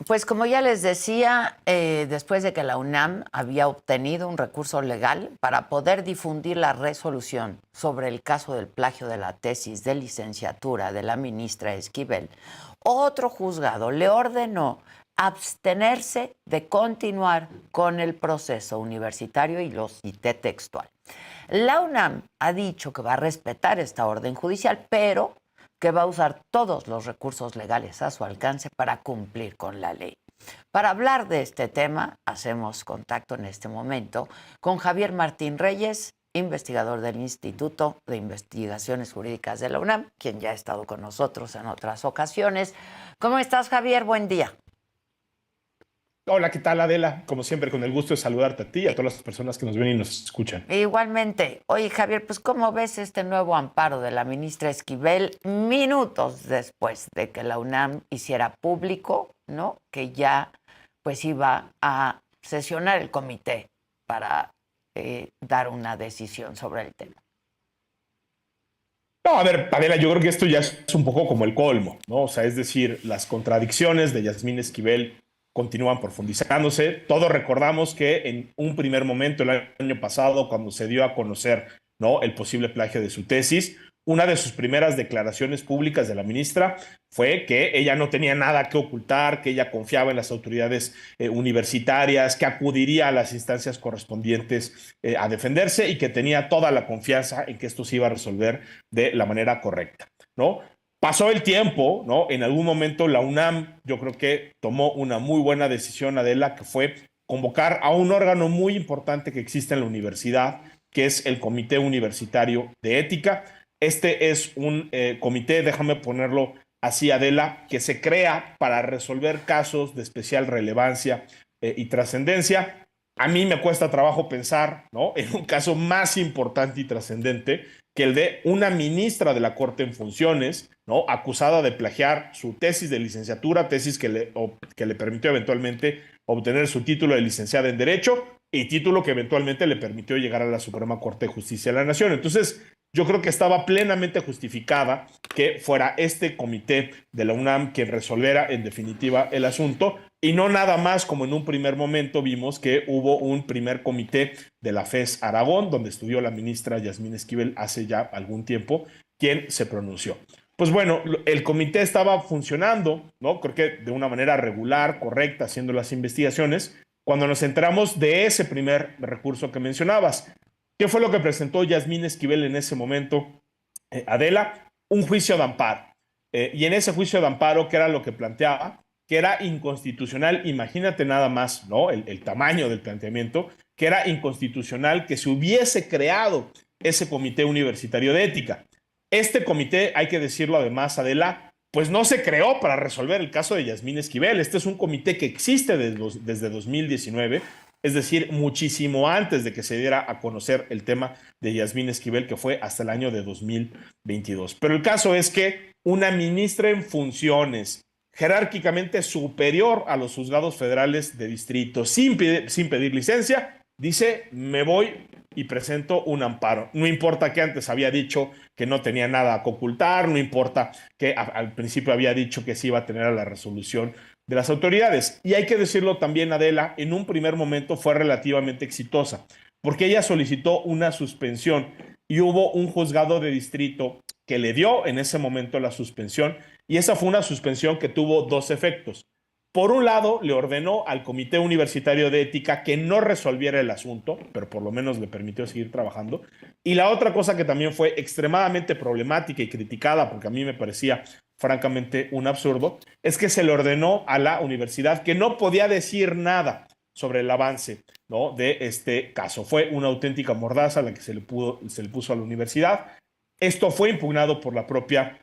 Pues como ya les decía, después de que la UNAM había obtenido un recurso legal para poder difundir la resolución sobre el caso del plagio de la tesis de licenciatura de la ministra Esquivel, otro juzgado le ordenó abstenerse de continuar con el proceso universitario y lo cité textual. La UNAM ha dicho que va a respetar esta orden judicial, pero que va a usar todos los recursos legales a su alcance para cumplir con la ley. Para hablar de este tema, hacemos contacto en este momento con Javier Martín Reyes, investigador del Instituto de Investigaciones Jurídicas de la UNAM, quien ya ha estado con nosotros en otras ocasiones. ¿Cómo estás, Javier? Buen día. Hola, ¿qué tal, Adela? Como siempre, con el gusto de saludarte a ti y a todas las personas que nos ven y nos escuchan. Igualmente. Oye, Javier, pues ¿cómo ves este nuevo amparo de la ministra Esquivel minutos después de que la UNAM hiciera público, ¿no?, que ya pues iba a sesionar el comité para dar una decisión sobre el tema? No, a ver, Adela, yo creo que esto ya es un poco como el colmo, ¿no? O sea, es decir, las contradicciones de Yasmín Esquivel continúan profundizándose. Todos recordamos que en un primer momento, el año pasado, cuando se dio a conocer, ¿no?, el posible plagio de su tesis, una de sus primeras declaraciones públicas de la ministra fue que ella no tenía nada que ocultar, que ella confiaba en las autoridades universitarias, que acudiría a las instancias correspondientes a defenderse y que tenía toda la confianza en que esto se iba a resolver de la manera correcta, ¿no? Pasó el tiempo, ¿no? En algún momento la UNAM, yo creo que tomó una muy buena decisión, Adela, que fue convocar a un órgano muy importante que existe en la universidad, que es el Comité Universitario de Ética. Este es un comité, déjame ponerlo así, Adela, que se crea para resolver casos de especial relevancia y trascendencia. A mí me cuesta trabajo pensar, ¿no?, en un caso más importante y trascendente que el de una ministra de la Corte en funciones, ¿no?, acusada de plagiar su tesis de licenciatura, tesis que le permitió eventualmente obtener su título de licenciada en Derecho y título que eventualmente le permitió llegar a la Suprema Corte de Justicia de la Nación. Entonces, yo creo que estaba plenamente justificada que fuera este comité de la UNAM quien resolviera en definitiva el asunto y no nada más como en un primer momento vimos que hubo un primer comité de la FES Aragón, donde estudió la ministra Yasmín Esquivel hace ya algún tiempo, quien se pronunció. Pues bueno, el comité estaba funcionando, ¿no?, creo que de una manera regular, correcta, haciendo las investigaciones, cuando nos enteramos de ese primer recurso que mencionabas. ¿Qué fue lo que presentó Yasmín Esquivel en ese momento, Adela? Un juicio de amparo. Y en ese juicio de amparo, ¿qué era lo que planteaba? Que era inconstitucional, imagínate nada más, ¿no?, el tamaño del planteamiento, que era inconstitucional que se hubiese creado ese comité universitario de ética. Este comité, hay que decirlo además, Adela, pues no se creó para resolver el caso de Yasmín Esquivel. Este es un comité que existe desde 2019, es decir, muchísimo antes de que se diera a conocer el tema de Yasmín Esquivel, que fue hasta el año de 2022. Pero el caso es que una ministra en funciones, jerárquicamente superior a los juzgados federales de distrito, sin pedir licencia, dice, me voy y presento un amparo. No importa que antes había dicho que no tenía nada que ocultar, no importa que al principio había dicho que se iba a tener a la resolución de las autoridades. Y hay que decirlo también, Adela, en un primer momento fue relativamente exitosa, porque ella solicitó una suspensión y hubo un juzgado de distrito que le dio en ese momento la suspensión, y esa fue una suspensión que tuvo dos efectos. Por un lado, le ordenó al Comité Universitario de Ética que no resolviera el asunto, pero por lo menos le permitió seguir trabajando. Y la otra cosa que también fue extremadamente problemática y criticada, porque a mí me parecía francamente un absurdo, es que se le ordenó a la universidad que no podía decir nada sobre el avance, ¿no?, de este caso. Fue una auténtica mordaza la que se le puso a la universidad. Esto fue impugnado por la propia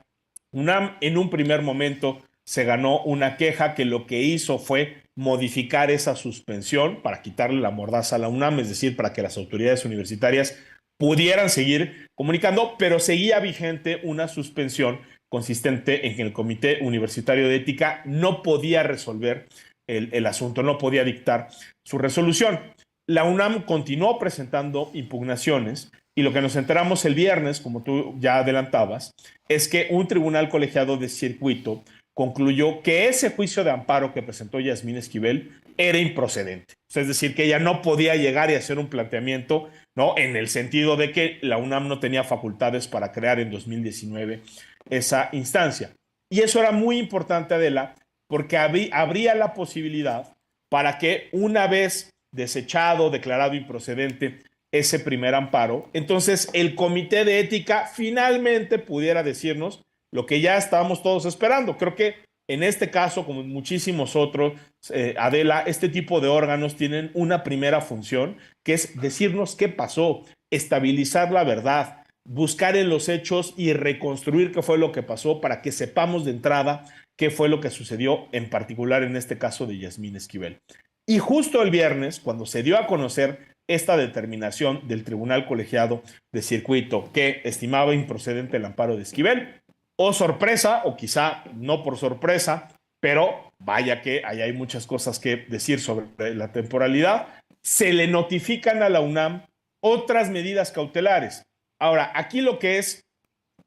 UNAM. En un primer momento se ganó una queja que lo que hizo fue modificar esa suspensión para quitarle la mordaza a la UNAM, es decir, para que las autoridades universitarias pudieran seguir comunicando, pero seguía vigente una suspensión consistente en que el Comité Universitario de Ética no podía resolver el asunto, no podía dictar su resolución. La UNAM continuó presentando impugnaciones y lo que nos enteramos el viernes, como tú ya adelantabas, es que un tribunal colegiado de circuito concluyó que ese juicio de amparo que presentó Yasmín Esquivel era improcedente. Es decir, que ella no podía llegar y hacer un planteamiento, ¿no? En el sentido de que la UNAM no tenía facultades para crear en 2019 esa instancia. Y eso era muy importante, Adela, porque habría la posibilidad para que una vez desechado, declarado improcedente ese primer amparo, entonces el Comité de Ética finalmente pudiera decirnos lo que ya estábamos todos esperando. Creo que en este caso, como en muchísimos otros, Adela, este tipo de órganos tienen una primera función, que es decirnos qué pasó, estabilizar la verdad, buscar en los hechos y reconstruir qué fue lo que pasó para que sepamos de entrada qué fue lo que sucedió, en particular en este caso de Yasmín Esquivel. Y justo el viernes, cuando se dio a conocer esta determinación del Tribunal Colegiado de Circuito que estimaba improcedente el amparo de Esquivel, o sorpresa, o quizá no por sorpresa, pero vaya que ahí hay muchas cosas que decir sobre la temporalidad, se le notifican a la UNAM otras medidas cautelares. Ahora, aquí lo que es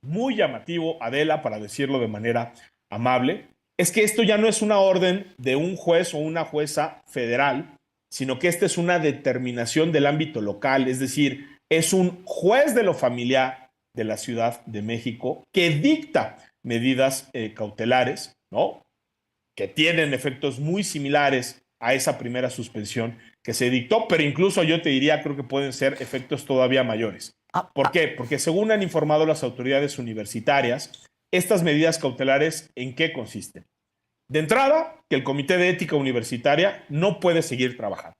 muy llamativo, Adela, para decirlo de manera amable, es que esto ya no es una orden de un juez o una jueza federal, sino que esta es una determinación del ámbito local, es decir, es un juez de lo familiar de la Ciudad de México que dicta medidas cautelares, ¿no? Que tienen efectos muy similares a esa primera suspensión que se dictó, pero incluso yo te diría, creo que pueden ser efectos todavía mayores. ¿Por qué? Porque según han informado las autoridades universitarias, estas medidas cautelares, ¿en qué consisten? De entrada, que el Comité de Ética Universitaria no puede seguir trabajando.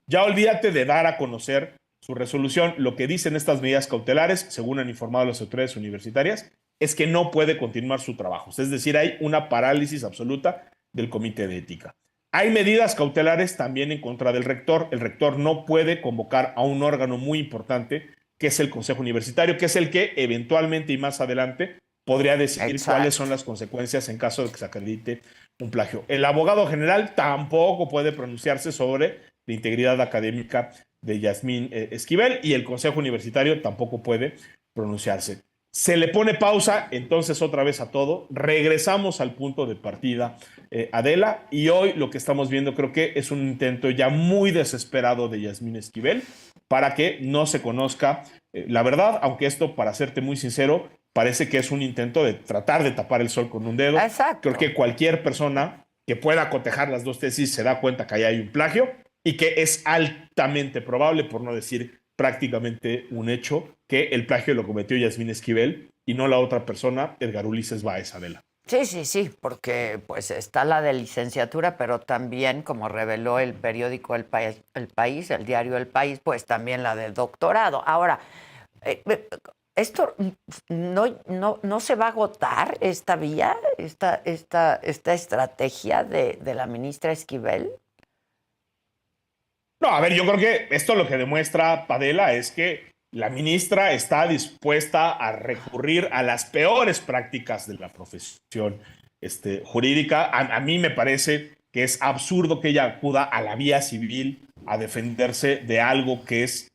Ya olvídate de dar a conocer su resolución. Lo que dicen estas medidas cautelares, según han informado las autoridades universitarias, es que no puede continuar su trabajo. Es decir, hay una parálisis absoluta del Comité de Ética. Hay medidas cautelares también en contra del rector. El rector no puede convocar a un órgano muy importante, que es el Consejo Universitario, que es el que eventualmente y más adelante podría decidir cuáles son las consecuencias en caso de que se acredite un plagio. El abogado general tampoco puede pronunciarse sobre la integridad académica de Yasmín Esquivel y el Consejo Universitario tampoco puede pronunciarse. Se le pone pausa, entonces otra vez a todo. Regresamos al punto de partida, Adela, y hoy lo que estamos viendo creo que es un intento ya muy desesperado de Yasmín Esquivel para que no se conozca la verdad, aunque esto, para serte muy sincero, parece que es un intento de tratar de tapar el sol con un dedo. Exacto. Creo que cualquier persona que pueda cotejar las dos tesis se da cuenta que ahí hay un plagio y que es altamente probable, por no decir prácticamente un hecho, que el plagio lo cometió Yasmín Esquivel y no la otra persona, Edgar Ulises Báez, Adela. Sí, porque pues está la de licenciatura, pero también, como reveló el periódico El País, el diario El País, pues también la de doctorado. Ahora, ¿esto no se va a agotar esta vía, esta estrategia de la ministra Esquivel? No, a ver, yo creo que esto lo que demuestra, Padela, es que la ministra está dispuesta a recurrir a las peores prácticas de la profesión jurídica. A mí me parece que es absurdo que ella acuda a la vía civil a defenderse de algo que es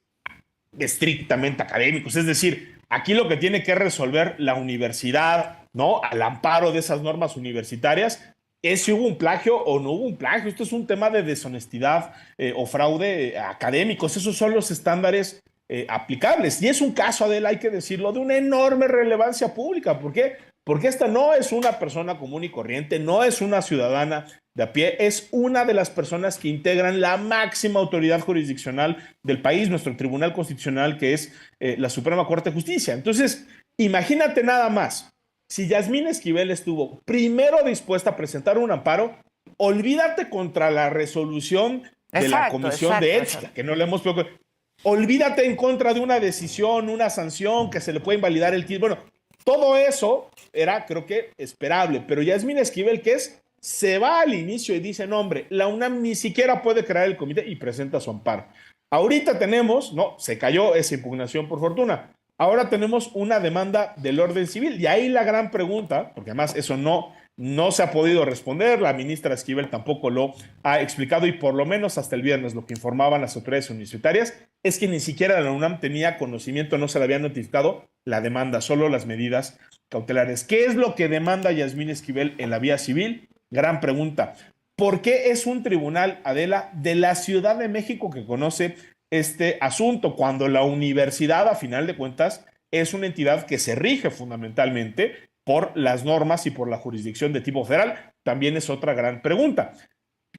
estrictamente académico. Es decir, aquí lo que tiene que resolver la universidad, ¿no? Al amparo de esas normas universitarias, es si hubo un plagio o no hubo un plagio. Esto es un tema de deshonestidad o fraude académicos. Esos son los estándares aplicables. Y es un caso, Adela, hay que decirlo, de una enorme relevancia pública. ¿Por qué? Porque esta no es una persona común y corriente, no es una ciudadana de a pie, es una de las personas que integran la máxima autoridad jurisdiccional del país, nuestro Tribunal Constitucional, que es la Suprema Corte de Justicia. Entonces, imagínate nada más. Si Yasmín Esquivel estuvo primero dispuesta a presentar un amparo, olvídate contra la resolución de la Comisión de Ética, que no le hemos preocupado. Olvídate en contra de una decisión, una sanción, que se le puede invalidar el título. Bueno, todo eso era, creo que, esperable. Pero Yasmín Esquivel, ¿qué es? Se va al inicio y dice, no, hombre, la UNAM ni siquiera puede crear el comité y presenta su amparo. Ahorita tenemos, no, se cayó esa impugnación por fortuna. Ahora tenemos una demanda del orden civil. Y ahí la gran pregunta, porque además eso no se ha podido responder, la ministra Esquivel tampoco lo ha explicado y por lo menos hasta el viernes lo que informaban las autoridades universitarias es que ni siquiera la UNAM tenía conocimiento, no se le había notificado la demanda, solo las medidas cautelares. ¿Qué es lo que demanda Yasmín Esquivel en la vía civil? Gran pregunta. ¿Por qué es un tribunal, Adela, de la Ciudad de México que conoce este asunto, cuando la universidad, a final de cuentas, es una entidad que se rige fundamentalmente por las normas y por la jurisdicción de tipo federal? También es otra gran pregunta.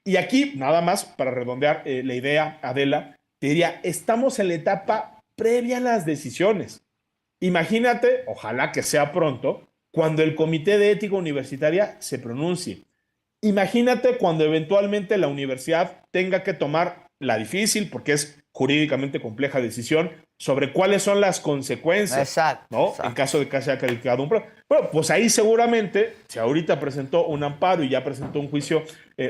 Y aquí, nada más para redondear la idea, Adela, te diría, estamos en la etapa previa a las decisiones. Imagínate, ojalá que sea pronto, cuando el Comité de Ética Universitaria se pronuncie. Imagínate cuando eventualmente la universidad tenga que tomar la difícil, porque es jurídicamente compleja decisión, sobre cuáles son las consecuencias, exacto, ¿no? exacto. En caso de que haya calificado un plan. Bueno, pues ahí seguramente, si ahorita presentó un amparo y ya presentó un juicio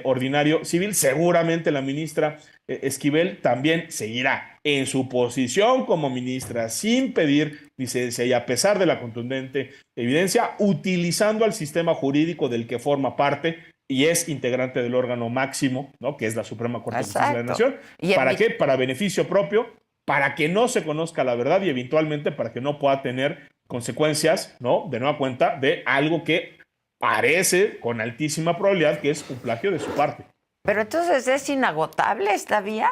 ordinario civil, seguramente la ministra Esquivel también seguirá en su posición como ministra, sin pedir licencia y a pesar de la contundente evidencia, utilizando al sistema jurídico del que forma parte y es integrante del órgano máximo, ¿no? Que es la Suprema Corte de Justicia de la Nación. ¿Para qué? Para beneficio propio, para que no se conozca la verdad y eventualmente para que no pueda tener consecuencias, ¿no? De nueva cuenta, de algo que parece con altísima probabilidad que es un plagio de su parte. Pero entonces es inagotable esta vía.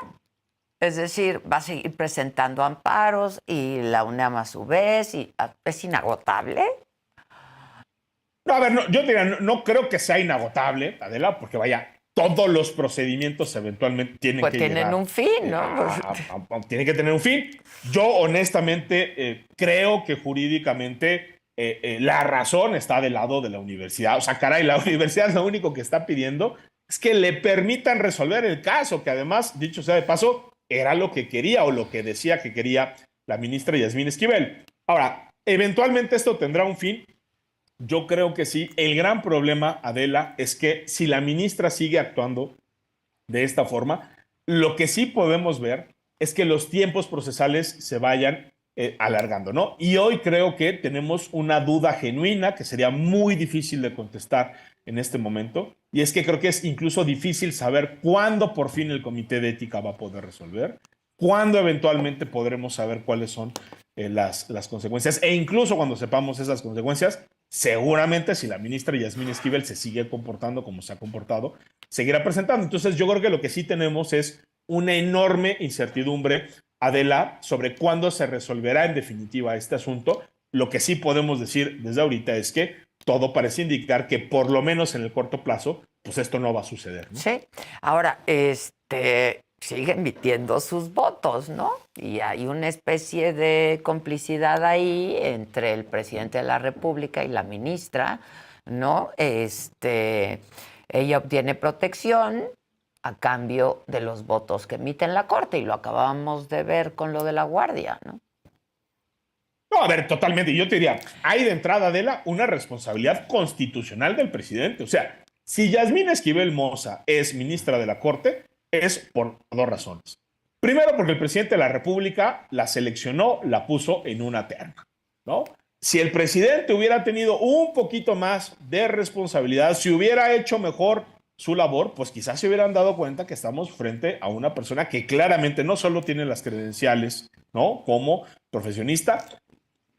Es decir, va a seguir presentando amparos y la UNAM a su vez, y es inagotable. No, a ver, no, yo diría, no creo que sea inagotable, Adela, porque vaya, todos los procedimientos eventualmente tienen pues que tienen llegar, un fin, ¿no? tienen que tener un fin. Yo honestamente creo que jurídicamente la razón está del lado de la universidad. O sea, caray, la universidad lo único que está pidiendo es que le permitan resolver el caso, que además, dicho sea de paso, era lo que quería o lo que decía que quería la ministra Yasmín Esquivel. Ahora, eventualmente esto tendrá un fin. Yo creo que sí. El gran problema, Adela, es que si la ministra sigue actuando de esta forma, lo que sí podemos ver es que los tiempos procesales se vayan alargando, ¿no? Y hoy creo que tenemos una duda genuina que sería muy difícil de contestar en este momento, y es que creo que es incluso difícil saber cuándo por fin el Comité de Ética va a poder resolver, cuándo eventualmente podremos saber cuáles son las consecuencias, e incluso cuando sepamos esas consecuencias, seguramente si la ministra Yasmín Esquivel se sigue comportando como se ha comportado, seguirá presentando. Entonces yo creo que lo que sí tenemos es una enorme incertidumbre, Adela, sobre cuándo se resolverá en definitiva este asunto. Lo que sí podemos decir desde ahorita es que todo parece indicar que por lo menos en el corto plazo, pues esto no va a suceder, ¿no? Sí. Ahora, sigue emitiendo sus votos, ¿no? Y hay una especie de complicidad ahí entre el presidente de la República y la ministra, ¿no? Ella obtiene protección a cambio de los votos que emite en la Corte, y lo acabamos de ver con lo de la Guardia, ¿no? No, a ver, totalmente. Yo te diría, hay de entrada, Adela, una responsabilidad constitucional del presidente. O sea, si Yasmín Esquivel Moza es ministra de la Corte, es por dos razones. Primero, porque el presidente de la República la seleccionó, la puso en una terna, ¿no? Si el presidente hubiera tenido un poquito más de responsabilidad, si hubiera hecho mejor su labor, pues quizás se hubieran dado cuenta que estamos frente a una persona que claramente no solo tiene las credenciales, ¿no?, como profesionista,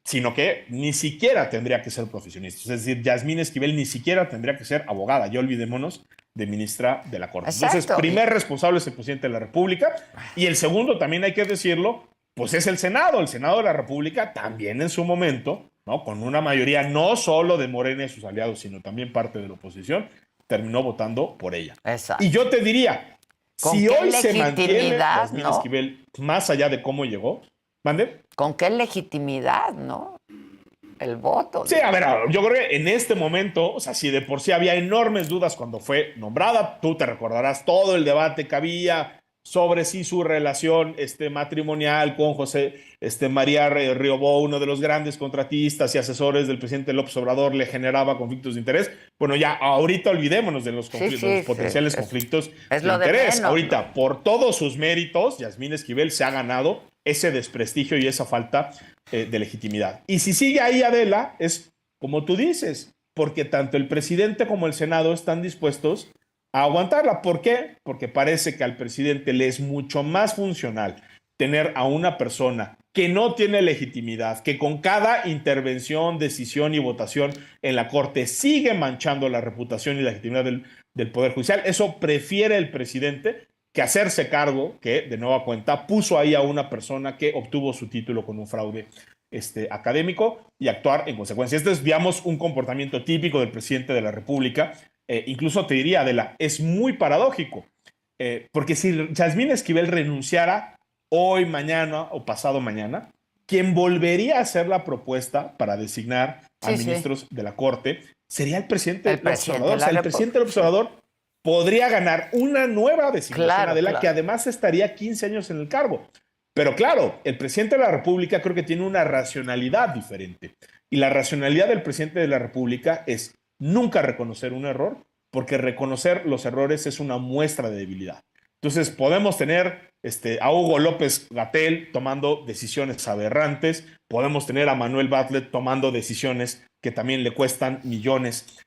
sino que ni siquiera tendría que ser profesionista. Es decir, Yasmín Esquivel ni siquiera tendría que ser abogada. Ya olvidémonos de ministra de la Corte. Exacto. Entonces, primer responsable es el presidente de la República, y el segundo, también hay que decirlo, pues es el Senado. El Senado de la República también en su momento, ¿no?, con una mayoría no solo de Morena y sus aliados, sino también parte de la oposición, terminó votando por ella. Exacto. Y yo te diría, ¿Con si qué hoy se mantiene legitimidad, Yasmín no? Esquivel, más allá de cómo llegó, ¿mande? ¿Con qué legitimidad, no? El voto. Sí, a ver, yo creo que en este momento, o sea, si de por sí había enormes dudas cuando fue nombrada, tú te recordarás todo el debate que había sobre si su relación matrimonial con José María Riobó, uno de los grandes contratistas y asesores del presidente López Obrador, le generaba conflictos de interés. Bueno, ya ahorita olvidémonos de los, de los potenciales conflictos de interés. Menos, ahorita, ¿no? Por todos sus méritos, Yasmín Esquivel se ha ganado ese desprestigio y esa falta de legitimidad. Y si sigue ahí, Adela, es como tú dices, porque tanto el presidente como el Senado están dispuestos a aguantarla. ¿Por qué? Porque parece que al presidente le es mucho más funcional tener a una persona que no tiene legitimidad, que con cada intervención, decisión y votación en la Corte sigue manchando la reputación y la legitimidad del Poder Judicial. Eso prefiere el presidente que hacerse cargo, que de nueva cuenta puso ahí a una persona que obtuvo su título con un fraude académico y actuar en consecuencia. Este es, digamos, un comportamiento típico del presidente de la República. Incluso te diría, Adela, es muy paradójico, porque si Yasmín Esquivel renunciara hoy, mañana o pasado mañana, quien volvería a hacer la propuesta para designar a ministros de la Corte sería el presidente López Obrador. O sea, el presidente López Obrador podría ganar una nueva designación, Adela, que además estaría 15 años en el cargo. Pero claro, el presidente de la República creo que tiene una racionalidad diferente. Y la racionalidad del presidente de la República es nunca reconocer un error, porque reconocer los errores es una muestra de debilidad. Entonces podemos tener a Hugo López-Gatell tomando decisiones aberrantes, podemos tener a Manuel Bartlett tomando decisiones que también le cuestan millones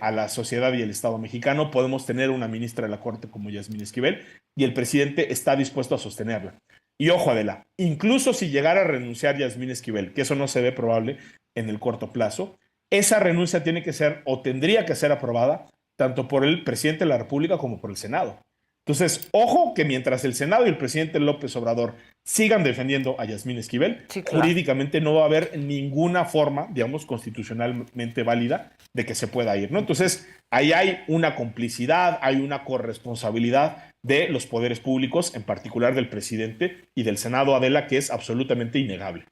a la sociedad y el Estado mexicano, podemos tener una ministra de la Corte como Yasmín Esquivel, y el presidente está dispuesto a sostenerla. Y ojo, Adela, incluso si llegara a renunciar Yasmín Esquivel, que eso no se ve probable en el corto plazo, esa renuncia tiene que ser o tendría que ser aprobada tanto por el presidente de la República como por el Senado. Entonces, ojo que mientras el Senado y el presidente López Obrador sigan defendiendo a Yasmín Esquivel, jurídicamente no va a haber ninguna forma, digamos, constitucionalmente válida de que se pueda ir, ¿no? Entonces, ahí hay una complicidad, hay una corresponsabilidad de los poderes públicos, en particular del presidente y del Senado, Adela, que es absolutamente innegable.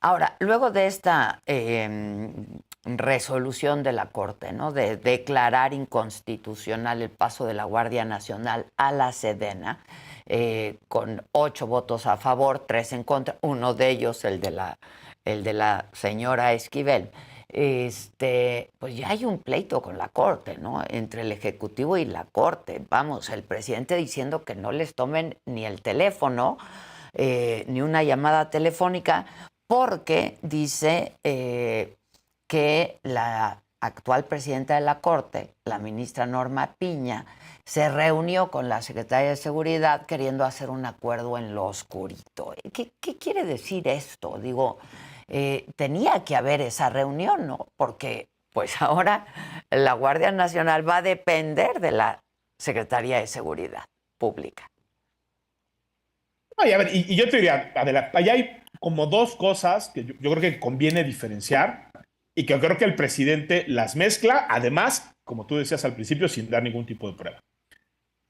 Ahora, luego de esta resolución de la Corte, ¿no?, de declarar inconstitucional el paso de la Guardia Nacional a la Sedena, con 8 votos a favor, 3 en contra, uno de ellos el de la señora Esquivel, pues ya hay un pleito con la Corte, ¿no?, entre el Ejecutivo y la Corte. Vamos, el presidente diciendo que no les tomen ni el teléfono, ni una llamada telefónica, porque dice que la actual presidenta de la Corte, la ministra Norma Piña, se reunió con la secretaria de Seguridad queriendo hacer un acuerdo en lo oscurito. ¿Qué quiere decir esto? Digo, tenía que haber esa reunión, ¿no? Porque pues ahora la Guardia Nacional va a depender de la Secretaría de Seguridad Pública. Ay, a ver, y yo te diría, Adela, allá hay como dos cosas que yo creo que conviene diferenciar y que creo que el presidente las mezcla, además, como tú decías al principio, sin dar ningún tipo de prueba.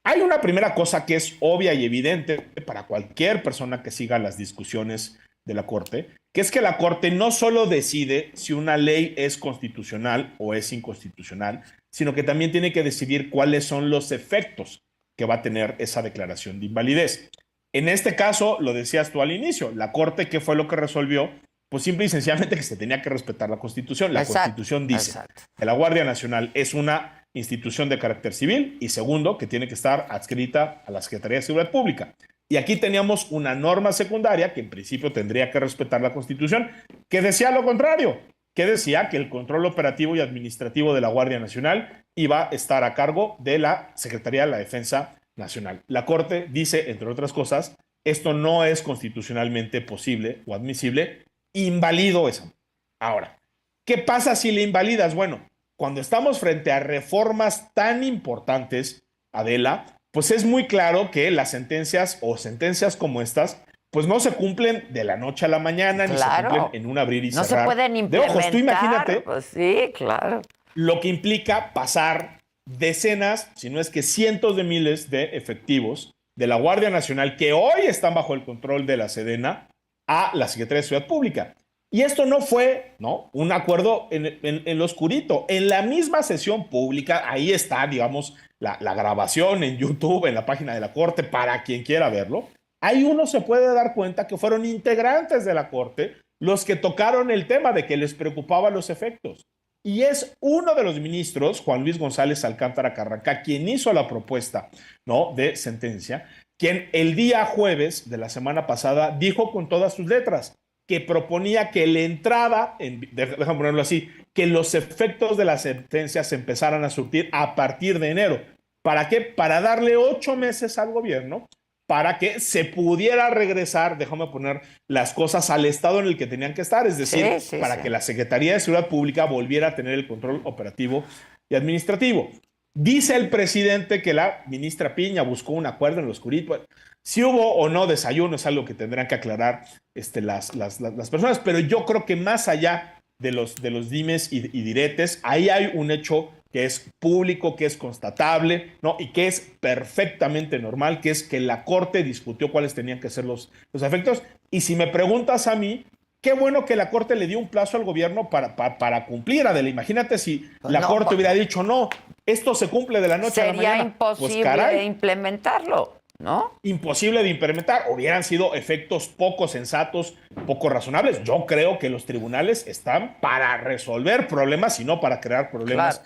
Hay una primera cosa que es obvia y evidente para cualquier persona que siga las discusiones de la Corte, que es que la Corte no solo decide si una ley es constitucional o es inconstitucional, sino que también tiene que decidir cuáles son los efectos que va a tener esa declaración de invalidez. En este caso, lo decías tú al inicio, la Corte, ¿qué fue lo que resolvió? Pues simple y sencillamente que se tenía que respetar la Constitución. La Constitución dice que la Guardia Nacional es una institución de carácter civil y segundo, que tiene que estar adscrita a la Secretaría de Seguridad Pública. Y aquí teníamos una norma secundaria que en principio tendría que respetar la Constitución, que decía lo contrario, que decía que el control operativo y administrativo de la Guardia Nacional iba a estar a cargo de la Secretaría de la Defensa Nacional. La Corte dice, entre otras cosas, esto no es constitucionalmente posible o admisible, invalido eso. Ahora, ¿qué pasa si le invalidas? Bueno, cuando estamos frente a reformas tan importantes, Adela, pues es muy claro que las sentencias o sentencias como estas, pues no se cumplen de la noche a la mañana, ni se cumplen en un abrir y cerrar. No se pueden implementar. De ojos, tú imagínate. Pues sí, claro. Lo que implica pasar decenas, si no es que cientos de miles de efectivos de la Guardia Nacional que hoy están bajo el control de la Sedena a la Secretaría de Seguridad Pública. Y esto no fue, ¿no?, un acuerdo en lo oscurito. En la misma sesión pública, ahí está, digamos, la grabación en YouTube, en la página de la Corte, para quien quiera verlo. Ahí uno se puede dar cuenta que fueron integrantes de la Corte los que tocaron el tema de que les preocupaban los efectos. Y es uno de los ministros, Juan Luis González Alcántara Carranca, quien hizo la propuesta, ¿no?, de sentencia, quien el día jueves de la semana pasada dijo con todas sus letras que proponía que la entrada, déjame ponerlo así, que los efectos de la sentencia se empezaran a surtir a partir de enero. ¿Para qué? Para darle 8 meses al gobierno para que se pudiera regresar, déjame poner las cosas al estado en el que tenían que estar, es decir, para que la Secretaría de Seguridad Pública volviera a tener el control operativo y administrativo. Dice el presidente que la ministra Piña buscó un acuerdo en lo oscurito. Si hubo o no desayuno es algo que tendrán que aclarar las personas, pero yo creo que más allá de los dimes y diretes, ahí hay un hecho que es público, que es constatable, ¿no? Y que es perfectamente normal, que es que la Corte discutió cuáles tenían que ser los efectos. Y si me preguntas a mí, qué bueno que la Corte le dio un plazo al gobierno para cumplir, Adela. Imagínate si la Corte hubiera dicho, no, esto se cumple de la noche a la mañana. Sería imposible de implementarlo, ¿no? Imposible de implementar. Hubieran sido efectos poco sensatos, poco razonables. Yo creo que los tribunales están para resolver problemas y no para crear problemas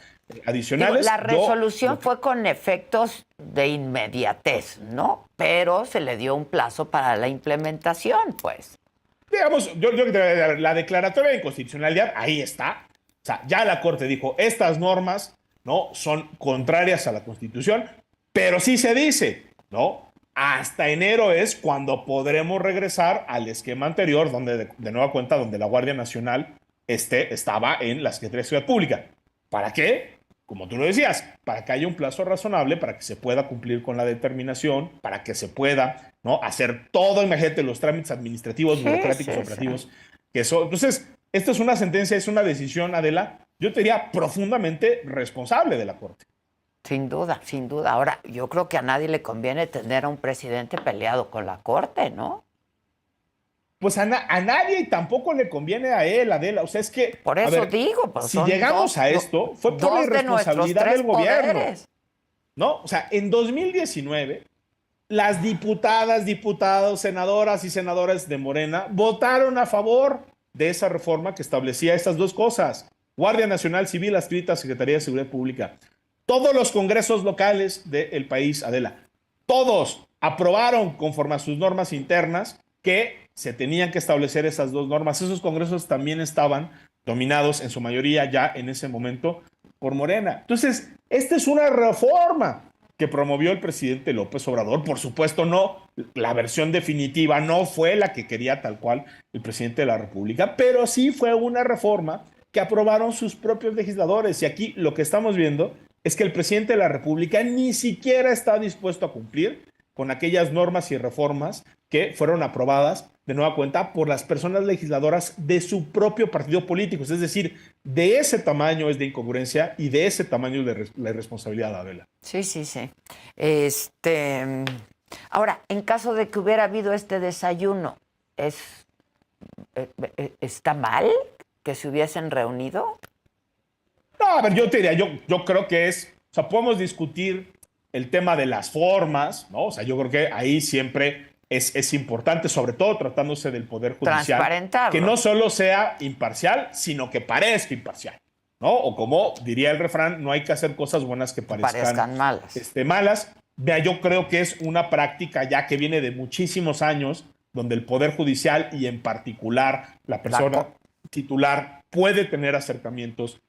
adicionales. La resolución fue con efectos de inmediatez, ¿no? Pero se le dio un plazo para la implementación, pues. Digamos, la declaratoria de inconstitucionalidad, ahí está. O sea, ya la Corte dijo, estas normas, ¿no?, son contrarias a la Constitución, pero sí se dice, ¿no?, hasta enero es cuando podremos regresar al esquema anterior, donde de nueva cuenta, donde la Guardia Nacional estaba en la Secretaría de Seguridad Pública. ¿Para qué? Como tú lo decías, para que haya un plazo razonable, para que se pueda cumplir con la determinación, para que se pueda, ¿no?, hacer todo, imagínate, los trámites administrativos, burocráticos, operativos, que eso. Entonces, esta es una sentencia, es una decisión, Adela, yo te diría profundamente responsable de la Corte. Sin duda, sin duda. Ahora, yo creo que a nadie le conviene tener a un presidente peleado con la Corte, ¿no? Pues a nadie, y tampoco le conviene a él, Adela. O sea, es que... Por eso digo, pues si llegamos a esto, fue por la irresponsabilidad del gobierno. ¿No? O sea, en 2019, las diputadas, diputados, senadoras y senadores de Morena votaron a favor de esa reforma que establecía estas dos cosas. Guardia Nacional Civil adscrita a Secretaría de Seguridad Pública. Todos los congresos locales del país, Adela, todos aprobaron conforme a sus normas internas que se tenían que establecer esas dos normas. Esos congresos también estaban dominados en su mayoría ya en ese momento por Morena. Entonces, esta es una reforma que promovió el presidente López Obrador. Por supuesto, no, la versión definitiva no fue la que quería tal cual el presidente de la República, pero sí fue una reforma que aprobaron sus propios legisladores. Y aquí lo que estamos viendo es que el presidente de la República ni siquiera está dispuesto a cumplir con aquellas normas y reformas que fueron aprobadas de nueva cuenta por las personas legisladoras de su propio partido político. Es decir, de ese tamaño es de incongruencia y de ese tamaño es la irresponsabilidad de Adela. Sí, sí, sí. Ahora, en caso de que hubiera habido este desayuno, ¿está mal que se hubiesen reunido? No, a ver, yo te diría, yo creo que o sea, podemos discutir el tema de las formas, ¿no? O sea, yo creo que ahí siempre es importante, sobre todo tratándose del Poder Judicial, que no solo sea imparcial, sino que parezca imparcial, ¿no? O como diría el refrán, no hay que hacer cosas buenas que parezcan malas. Malas. Vea, yo creo que es una práctica ya que viene de muchísimos años, donde el Poder Judicial y en particular la persona titular puede tener acercamientos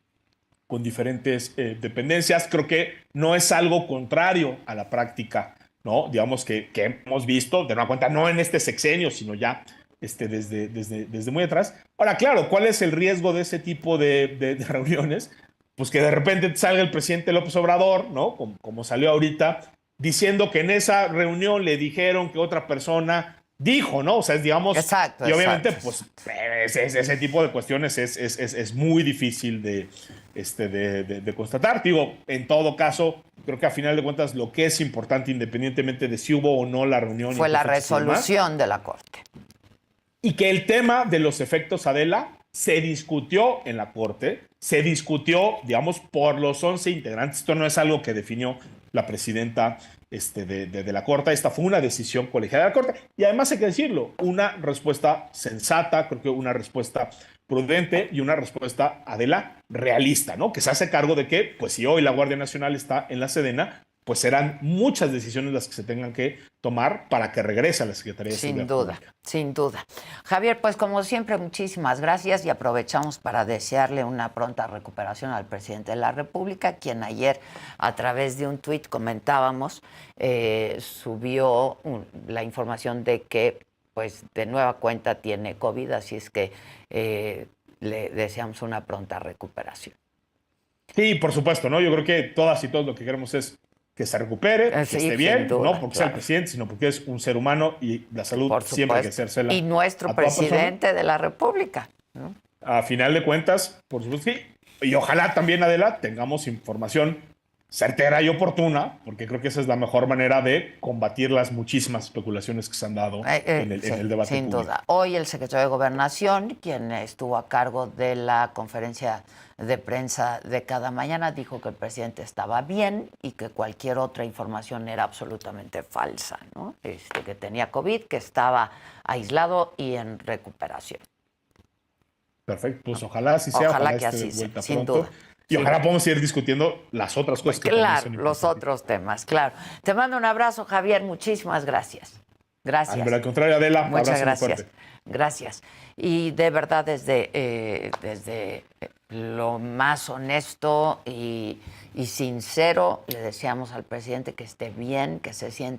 con diferentes dependencias. Creo que no es algo contrario a la práctica, ¿no? Digamos que hemos visto, de una cuenta, no en este sexenio, sino ya desde muy atrás. Ahora, claro, ¿cuál es el riesgo de ese tipo de reuniones? Pues que de repente salga el presidente López Obrador, ¿no? Como salió ahorita, diciendo que en esa reunión le dijeron que otra persona dijo, ¿no? O sea, digamos... Exacto, y obviamente, pues, ese tipo de cuestiones es muy difícil de constatar. Digo, en todo caso, creo que a final de cuentas lo que es importante, independientemente de si hubo o no la reunión... Fue la resolución de la Corte. Y que el tema de los efectos, Adela, se discutió en la Corte, se discutió, digamos, por los 11 integrantes. Esto no es algo que definió la presidenta de la Corte. Esta fue una decisión colegiada de la Corte. Y además hay que decirlo, una respuesta sensata, creo que una respuesta prudente y una respuesta, Adela, realista, ¿no? Que se hace cargo de que, pues si hoy la Guardia Nacional está en la Sedena, pues serán muchas decisiones las que se tengan que tomar para que regrese a la Secretaría de Seguridad Pública. Sin duda. Javier, pues como siempre, muchísimas gracias y aprovechamos para desearle una pronta recuperación al presidente de la República, quien ayer a través de un tuit comentábamos, subió la información de que pues de nueva cuenta tiene COVID, así es que le deseamos una pronta recuperación. Sí, por supuesto, ¿no? Yo creo que todas y todos lo que queremos es que se recupere, que Sí, esté bien, duda, no porque sea el presidente, sino porque es un ser humano y la salud por siempre hay que supuesto. hacérsela Y nuestro a toda persona. presidente de la República, ¿no? A final de cuentas, por supuesto, sí. Y ojalá también, Adela, tengamos información certera y oportuna, porque creo que esa es la mejor manera de combatir las muchísimas especulaciones que se han dado en el debate sin público. duda. Hoy el secretario de Gobernación, quien estuvo a cargo de la conferencia de prensa de cada mañana, dijo que el presidente estaba bien y que cualquier otra información era absolutamente falsa, ¿no? Que tenía COVID, que estaba aislado y en recuperación. Perfecto, pues ojalá así sea. Ojalá que así sea, sin duda. Y ojalá podamos seguir discutiendo las otras cosas que también son importantes. Los otros temas, claro. Te mando un abrazo, Javier. Muchísimas gracias. Gracias. Al contrario, Adela, muchas abrazo gracias. Gracias. Y de verdad, desde lo más honesto y sincero, le deseamos al presidente que esté bien, que se sienta